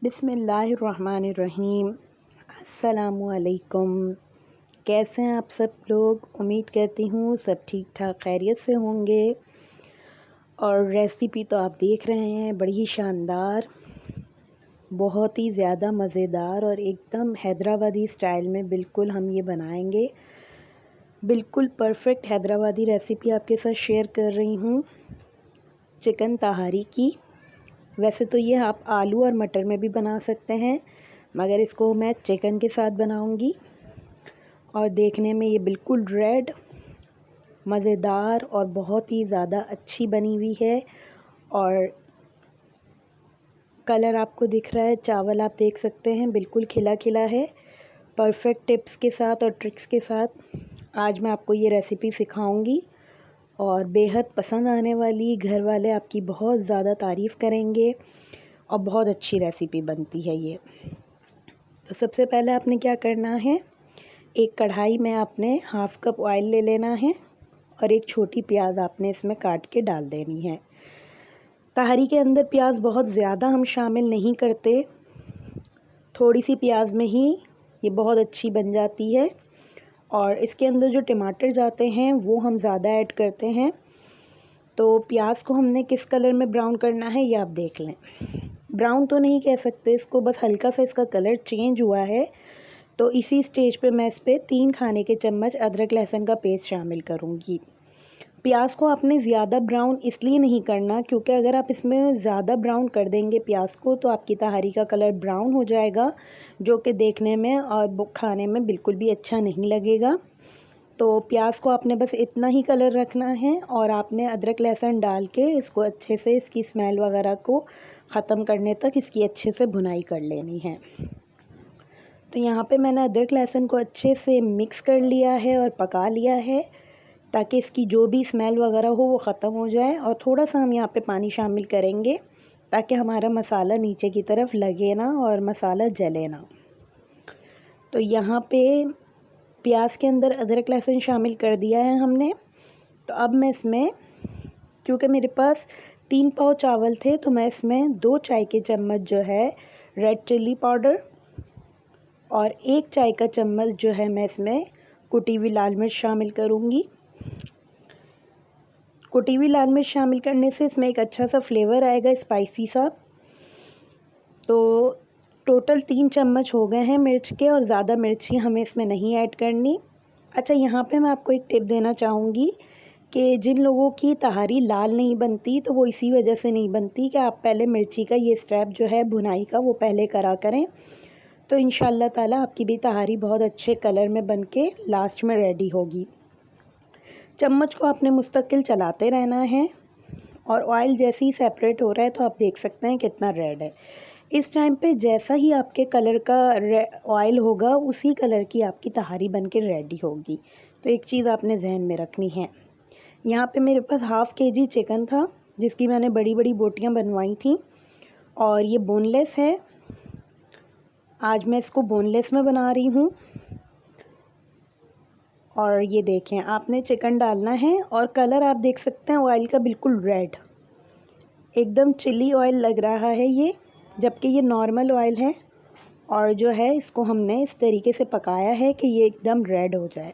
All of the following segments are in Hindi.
बिस्मिल्लाहिर्रहमानिर्रहीम। अस्सलामुअलैकुम। कैसे हैं आप सब लोग? उम्मीद करती हूँ सब ठीक ठाक खैरियत से होंगे। और रेसिपी तो आप देख रहे हैं, बड़ी ही शानदार, बहुत ही ज़्यादा मज़ेदार और एकदम हैदराबादी स्टाइल में बिल्कुल हम ये बनाएंगे। बिल्कुल परफेक्ट हैदराबादी रेसिपी आपके साथ शेयर कर रही हूँ, चिकन तहारी की। वैसे तो ये आप आलू और मटर में भी बना सकते हैं, मगर इसको मैं चिकन के साथ बनाऊंगी। और देखने में ये बिल्कुल रेड, मज़ेदार और बहुत ही ज़्यादा अच्छी बनी हुई है। और कलर आपको दिख रहा है, चावल आप देख सकते हैं बिल्कुल खिला खिला है। परफेक्ट टिप्स के साथ और ट्रिक्स के साथ आज मैं आपको ये रेसिपी सिखाऊंगी और बेहद पसंद आने वाली। घर वाले आपकी बहुत ज़्यादा तारीफ़ करेंगे और बहुत अच्छी रेसिपी बनती है ये। तो सबसे पहले आपने क्या करना है, एक कढ़ाई में आपने हाफ़ कप ऑयल ले लेना है और एक छोटी प्याज आपने इसमें काट के डाल देनी है। तहारी के अंदर प्याज बहुत ज़्यादा हम शामिल नहीं करते, थोड़ी सी प्याज में ही ये बहुत अच्छी बन जाती है। और इसके अंदर जो टमाटर जाते हैं वो हम ज़्यादा ऐड करते हैं। तो प्याज को हमने किस कलर में ब्राउन करना है ये आप देख लें। ब्राउन तो नहीं कह सकते इसको, बस हल्का सा इसका कलर चेंज हुआ है। तो इसी स्टेज पे मैं इस पर 3 खाने के चम्मच अदरक लहसुन का पेस्ट शामिल करूँगी। प्याज को आपने ज़्यादा ब्राउन इसलिए नहीं करना क्योंकि अगर आप इसमें ज़्यादा ब्राउन कर देंगे प्याज को तो आपकी तहारी का कलर ब्राउन हो जाएगा, जो कि देखने में और खाने में बिल्कुल भी अच्छा नहीं लगेगा। तो प्याज को आपने बस इतना ही कलर रखना है और आपने अदरक लहसुन डाल के इसको अच्छे से, इसकी स्मेल वगैरह को ख़त्म करने तक इसकी अच्छे से भुनाई कर लेनी है। तो यहाँ पे मैंने अदरक लहसुन को अच्छे से मिक्स कर लिया है और पका लिया है ताकि इसकी जो भी स्मेल वगैरह हो वो ख़त्म हो जाए। और थोड़ा सा हम यहाँ पे पानी शामिल करेंगे ताकि हमारा मसाला नीचे की तरफ लगे ना और मसाला जले ना। तो यहाँ पे प्याज के अंदर अदरक लहसुन शामिल कर दिया है हमने। तो अब मैं इसमें, क्योंकि मेरे पास 3 पाव चावल थे, तो मैं इसमें 2 चाय के चम्मच जो है रेड चिल्ली पाउडर और 1 चाय का चम्मच जो है मैं इसमें कुटी हुई लाल मिर्च शामिल करूँगी। कुटी हुई लाल मिर्च शामिल करने से इसमें एक अच्छा सा फ्लेवर आएगा, स्पाइसी सा। तो टोटल 3 चम्मच हो गए हैं मिर्च के, और ज़्यादा मिर्ची हमें इसमें नहीं ऐड करनी। अच्छा, यहाँ पे मैं आपको एक टिप देना चाहूँगी कि जिन लोगों की तहारी लाल नहीं बनती तो वो इसी वजह से नहीं बनती कि आप पहले मिर्ची का ये स्टेप जो है भुनाई का वो पहले करा करें। तो इंशाल्लाह ताला आपकी भी तहारी बहुत अच्छे कलर में बन के लास्ट में रेडी होगी। चम्मच को आपने मुस्तकिल चलाते रहना है और ऑयल जैसे ही सेपरेट हो रहा है तो आप देख सकते हैं कितना रेड है। इस टाइम पे जैसा ही आपके कलर का ऑयल होगा उसी कलर की आपकी तहारी बन के रेडी होगी। तो एक चीज़ आपने जहन में रखनी है, यहाँ पे मेरे पास हाफ़ केजी चिकन था जिसकी मैंने बड़ी बड़ी बोटियाँ बनवाई थी और ये बोनलेस है। आज मैं इसको बोनलेस में बना रही हूँ। और ये देखें, आपने चिकन डालना है और कलर आप देख सकते हैं ऑयल का बिल्कुल रेड, एकदम चिली ऑयल लग रहा है ये, जबकि ये नॉर्मल ऑयल है। और जो है इसको हमने इस तरीके से पकाया है कि ये एकदम रेड हो जाए।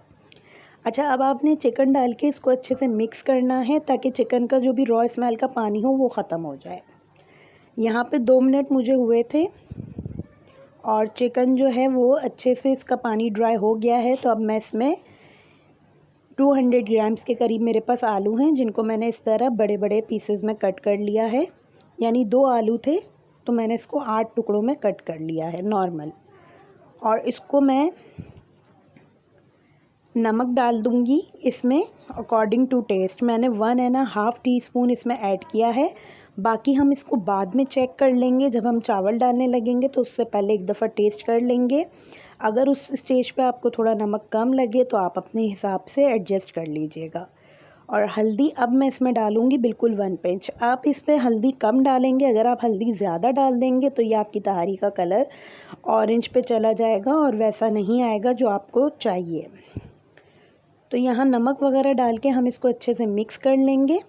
अच्छा, अब आपने चिकन डाल के इसको अच्छे से मिक्स करना है ताकि चिकन का जो भी रॉ स्मेल का पानी हो वो ख़त्म हो जाए। यहाँ पे 2 मिनट मुझे हुए थे और चिकन जो है वो अच्छे से इसका पानी ड्राई हो गया है। तो अब मैं इसमें 200 ग्राम्स के करीब मेरे पास आलू हैं जिनको मैंने इस तरह बड़े बड़े पीसेस में कट कर लिया है। यानी 2 आलू थे तो मैंने इसको 8 टुकड़ों में कट कर लिया है नॉर्मल। और इसको मैं नमक डाल दूंगी इसमें अकॉर्डिंग टू टेस्ट। मैंने 1.5 टीस्पून इसमें ऐड किया है, बाकी हम इसको बाद में चेक कर लेंगे जब हम चावल डालने लगेंगे, तो उससे पहले एक दफ़ा टेस्ट कर लेंगे। अगर उस स्टेज पे आपको थोड़ा नमक कम लगे तो आप अपने हिसाब से एडजस्ट कर लीजिएगा। और हल्दी अब मैं इसमें डालूँगी बिल्कुल 1 पिंच। आप इस पर हल्दी कम डालेंगे, अगर आप हल्दी ज़्यादा डाल देंगे तो ये आपकी तहारी का कलर ऑरेंज पे चला जाएगा और वैसा नहीं आएगा जो आपको चाहिए। तो यहाँ नमक वगैरह डाल के हम इसको अच्छे से मिक्स कर लेंगे।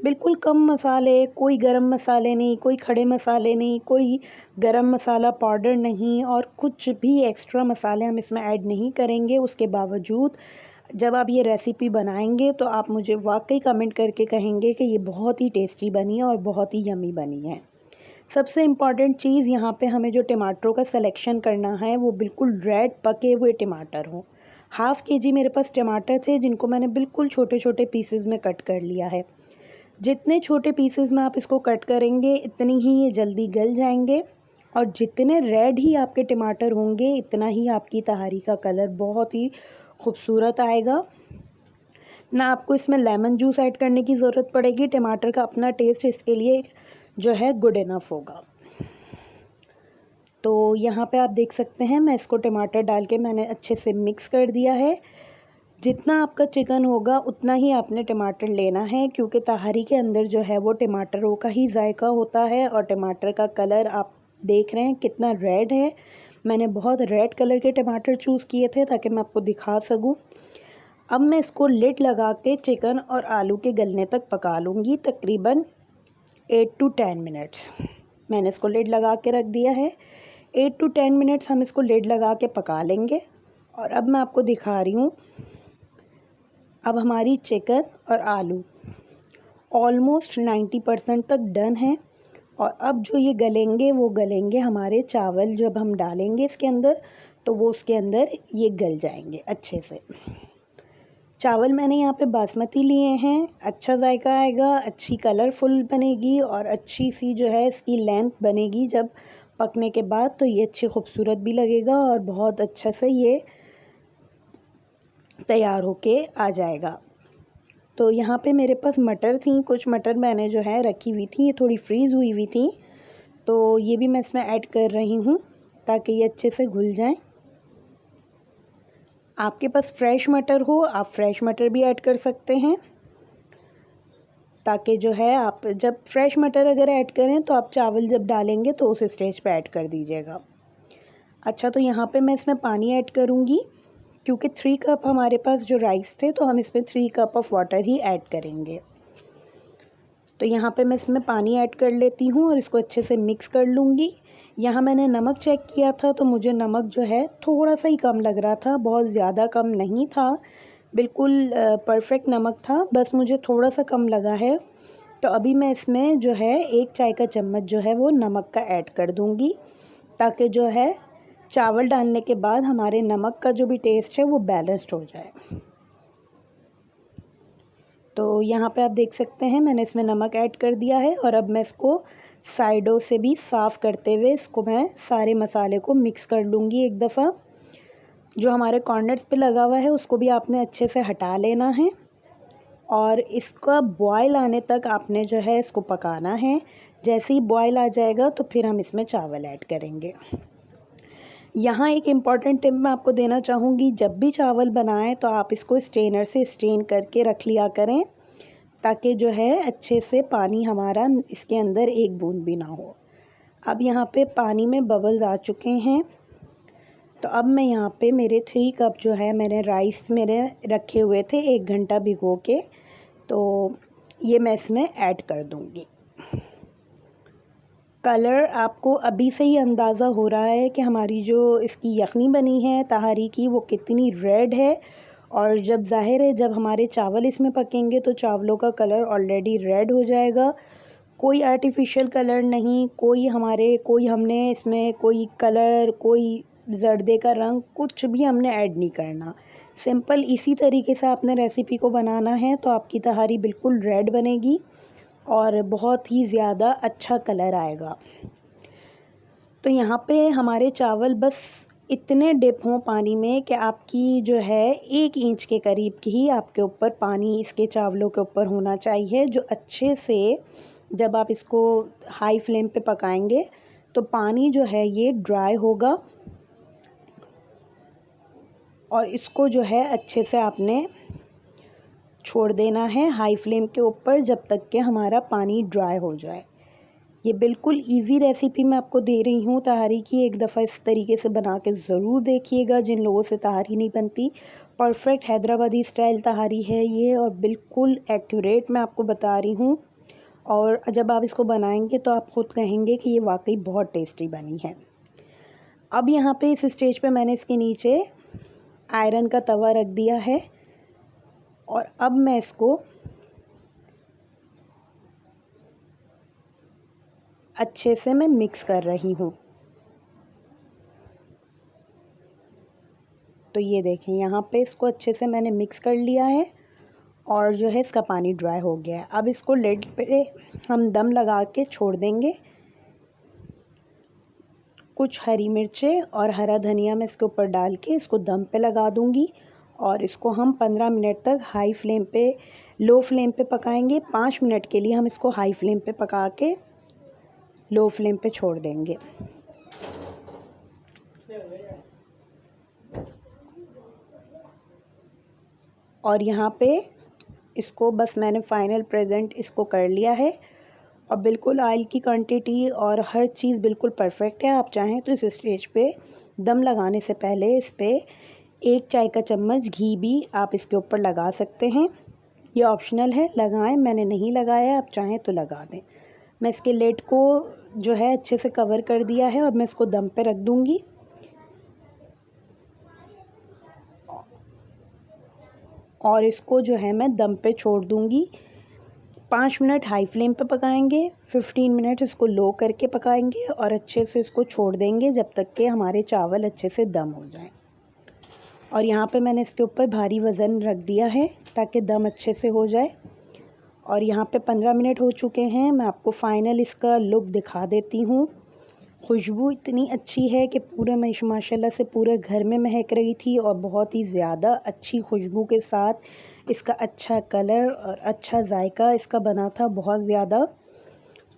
बिल्कुल कम मसाले, कोई गरम मसाले नहीं, कोई खड़े मसाले नहीं, कोई गरम मसाला पाउडर नहीं और कुछ भी एक्स्ट्रा मसाले हम इसमें ऐड नहीं करेंगे। उसके बावजूद जब आप ये रेसिपी बनाएंगे तो आप मुझे वाकई कमेंट करके कहेंगे कि ये बहुत ही टेस्टी बनी है और बहुत ही यम्मी बनी है। सबसे इम्पॉर्टेंट चीज़ यहाँ पे हमें जो टमाटरों का सिलेक्शन करना है वो बिल्कुल रेड पके हुए टमाटर हों। हाफ़ केजी मेरे पास टमाटर थे जिनको मैंने बिल्कुल छोटे छोटे पीसेस में कट कर लिया है। जितने छोटे पीसेस में आप इसको कट करेंगे इतनी ही ये जल्दी गल जाएंगे और जितने रेड ही आपके टमाटर होंगे इतना ही आपकी तहारी का कलर बहुत ही खूबसूरत आएगा। ना आपको इसमें लेमन जूस ऐड करने की ज़रूरत पड़ेगी, टमाटर का अपना टेस्ट इसके लिए जो है गुड इनफ होगा। तो यहाँ पे आप देख सकते हैं मैं इसको टमाटर डाल के मैंने अच्छे से मिक्स कर दिया है। जितना आपका चिकन होगा उतना ही आपने टमाटर लेना है क्योंकि तहारी के अंदर जो है वो टमाटरों का ही जायका होता है और टमाटर का कलर आप देख रहे हैं कितना रेड है। मैंने बहुत रेड कलर के टमाटर चूज़ किए थे ताकि मैं आपको दिखा सकूं। अब मैं इसको लिड लगा के चिकन और आलू के गलने तक पका लूँगी, तकरीबन 8 to 10 मिनट्स। मैंने इसको लिड लगा के रख दिया है। 8 to 10 मिनट्स हम इसको लिड लगा के पका लेंगे। और अब मैं आपको दिखा रही हूँ, अब हमारी चिकन और आलू ऑलमोस्ट 90% तक डन है। और अब जो ये गलेंगे वो गलेंगे हमारे चावल, जब हम डालेंगे इसके अंदर तो वो उसके अंदर ये गल जाएंगे अच्छे से। चावल मैंने यहाँ पे बासमती लिए हैं, अच्छा जायका आएगा, अच्छी कलरफुल बनेगी और अच्छी सी जो है इसकी लेंथ बनेगी जब पकने के बाद, तो ये अच्छी खूबसूरत भी लगेगा और बहुत अच्छा से ये तैयार होके आ जाएगा। तो यहाँ पे मेरे पास मटर थी, कुछ मटर मैंने जो है रखी हुई थी, ये थोड़ी फ्रीज़ हुई हुई थी, तो ये भी मैं इसमें ऐड कर रही हूँ ताकि ये अच्छे से घुल जाएं। आपके पास फ्रेश मटर हो आप फ्रेश मटर भी ऐड कर सकते हैं, ताकि जो है आप जब फ्रेश मटर अगर ऐड करें तो आप चावल जब डालेंगे तो उस स्टेज पे ऐड कर दीजिएगा। अच्छा, तो यहाँ पे मैं इसमें पानी ऐड करूँगी क्योंकि 3 कप हमारे पास जो राइस थे तो हम इसमें 3 cup of water he add करेंगे। तो यहाँ पे मैं इसमें पानी ऐड कर लेती हूँ और इसको अच्छे से मिक्स कर लूँगी। यहाँ मैंने नमक चेक किया था तो मुझे नमक जो है थोड़ा सा ही कम लग रहा था, बहुत ज़्यादा कम नहीं था, बिल्कुल परफेक्ट नमक था, बस मुझे थोड़ा सा कम लगा है। तो अभी मैं इसमें जो है 1 चाय का चम्मच जो है वो नमक का ऐड कर दूँगी ताकि जो है चावल डालने के बाद हमारे नमक का जो भी टेस्ट है वो बैलेंस्ड हो जाए। तो यहाँ पे आप देख सकते हैं मैंने इसमें नमक ऐड कर दिया है और अब मैं इसको साइडों से भी साफ़ करते हुए इसको मैं सारे मसाले को मिक्स कर लूँगी एक दफ़ा। जो हमारे कॉर्नर्स पे लगा हुआ है उसको भी आपने अच्छे से हटा लेना है और इसका बॉयल आने तक आपने जो है इसको पकाना है। जैसे ही बॉयल आ जाएगा तो फिर हम इसमें चावल ऐड करेंगे। यहाँ एक इम्पॉर्टेंट टिप मैं आपको देना चाहूँगी, जब भी चावल बनाएं तो आप इसको स्ट्रेनर से स्ट्रेन करके रख लिया करें ताकि जो है अच्छे से पानी हमारा इसके अंदर एक बूंद भी ना हो। अब यहाँ पे पानी में बबल्स आ चुके हैं, तो अब मैं यहाँ पे मेरे 3 कप जो है मैंने राइस मेरे रखे हुए थे 1 घंटा भिगो के, तो ये मैं इसमें ऐड कर दूँगी। कलर आपको अभी से ही अंदाज़ा हो रहा है कि हमारी जो इसकी यखनी बनी है तहारी की वो कितनी रेड है और जब ज़ाहिर है जब हमारे चावल इसमें पकेंगे तो चावलों का कलर ऑलरेडी रेड हो जाएगा। कोई आर्टिफिशियल कलर नहीं, कोई हमने इसमें कोई कलर, कोई जर्दे का रंग कुछ भी हमने ऐड नहीं करना। सिंपल इसी तरीके से आपने रेसिपी को बनाना है तो आपकी तहारी बिल्कुल रेड बनेगी और बहुत ही ज़्यादा अच्छा कलर आएगा। तो यहाँ पे हमारे चावल बस इतने डिप हों पानी में कि आपकी जो है 1 इंच के करीब की ही आपके ऊपर पानी इसके चावलों के ऊपर होना चाहिए, जो अच्छे से जब आप इसको हाई फ्लेम पे पकाएंगे तो पानी जो है ये ड्राई होगा और इसको जो है अच्छे से आपने छोड़ देना है हाई फ्लेम के ऊपर जब तक कि हमारा पानी ड्राई हो जाए। ये बिल्कुल इजी रेसिपी मैं आपको दे रही हूँ तहारी की, एक दफ़ा इस तरीके से बना के ज़रूर देखिएगा जिन लोगों से तहारी नहीं बनती। परफेक्ट हैदराबादी स्टाइल तहारी है ये और बिल्कुल एक्यूरेट मैं आपको बता रही हूँ। और जब आप इसको बनाएंगे तो आप ख़ुद कहेंगे कि ये वाकई बहुत टेस्टी बनी है। अब यहाँ पे इस स्टेज पे मैंने इसके नीचे आयरन का तवा रख दिया है और अब मैं इसको अच्छे से मैं मिक्स कर रही हूँ। तो ये देखें, यहाँ पे इसको अच्छे से मैंने मिक्स कर लिया है और जो है इसका पानी ड्राई हो गया है। अब इसको लिड पे हम दम लगा के छोड़ देंगे। कुछ हरी मिर्चें और हरा धनिया मैं इसके ऊपर डाल के इसको दम पे लगा दूँगी और इसको हम 15 मिनट तक लो फ्लेम पे पकाएंगे। 5 मिनट के लिए हम इसको हाई फ्लेम पे पका के लो फ्लेम पे छोड़ देंगे। और यहाँ पे इसको बस मैंने फ़ाइनल प्रेजेंट इसको कर लिया है और बिल्कुल ऑयल की क्वांटिटी और हर चीज़ बिल्कुल परफेक्ट है। आप चाहें तो इस स्टेज पे दम लगाने से पहले इस पे 1 चाय का चम्मच घी भी आप इसके ऊपर लगा सकते हैं। ये ऑप्शनल है, लगाएं, मैंने नहीं लगाया, आप चाहें तो लगा दें। मैं इसके लेड को जो है अच्छे से कवर कर दिया है और मैं इसको दम पे रख दूँगी। और इसको जो है मैं दम पे छोड़ दूँगी। 5 मिनट हाई फ्लेम पे पकाएंगे, 15 मिनट इसको लो करके पकाएंगे और अच्छे से इसको छोड़ देंगे जब तक कि हमारे चावल अच्छे से दम हो जाएं। और यहाँ पे मैंने इसके ऊपर भारी वज़न रख दिया है ताकि दम अच्छे से हो जाए। और यहाँ पे 15 मिनट हो चुके हैं। मैं आपको फ़ाइनल इसका लुक दिखा देती हूँ। खुशबू इतनी अच्छी है कि पूरे माशाल्लाह से पूरे घर में महक रही थी और बहुत ही ज़्यादा अच्छी खुशबू के साथ इसका अच्छा कलर और अच्छा जायका इसका बना था, बहुत ज़्यादा।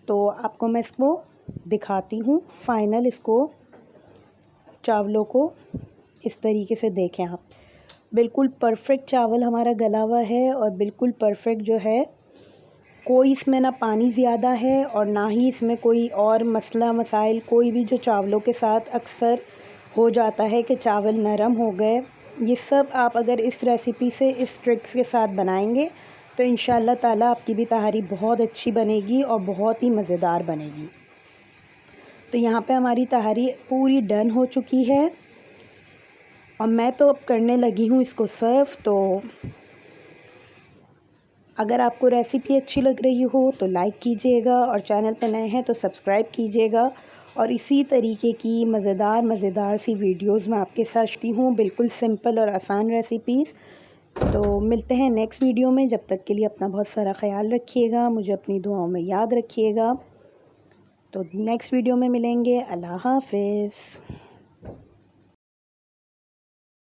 तो आपको मैं इसको दिखाती हूँ फ़ाइनल इसको चावलों को। इस तरीके से देखें आप, बिल्कुल परफेक्ट चावल हमारा गला हुआ है और बिल्कुल परफेक्ट जो है, कोई इसमें ना पानी ज़्यादा है और ना ही इसमें कोई और मसला मसाइल कोई भी जो चावलों के साथ अक्सर हो जाता है कि चावल नरम हो गए। ये सब आप अगर इस रेसिपी से इस ट्रिक्स के साथ बनाएंगे तो इंशाअल्लाह ताला आपकी भी तहारी बहुत अच्छी बनेगी और बहुत ही मज़ेदार बनेगी। तो यहाँ पे हमारी तहारी पूरी डन हो चुकी है और मैं तो अब करने लगी हूँ इसको सर्व। तो अगर आपको रेसिपी अच्छी लग रही हो तो लाइक कीजिएगा और चैनल पर नए हैं तो सब्सक्राइब कीजिएगा और इसी तरीके की मज़ेदार सी वीडियोस मैं आपके साथ शेयर हूँ, बिल्कुल सिंपल और आसान रेसिपीज़। तो मिलते हैं नेक्स्ट वीडियो में। जब तक के लिए अपना बहुत सारा ख्याल रखिएगा, मुझे अपनी दुआओं में याद रखिएगा। तो नेक्स्ट वीडियो में मिलेंगे। अल्लाह हाफ़िज़।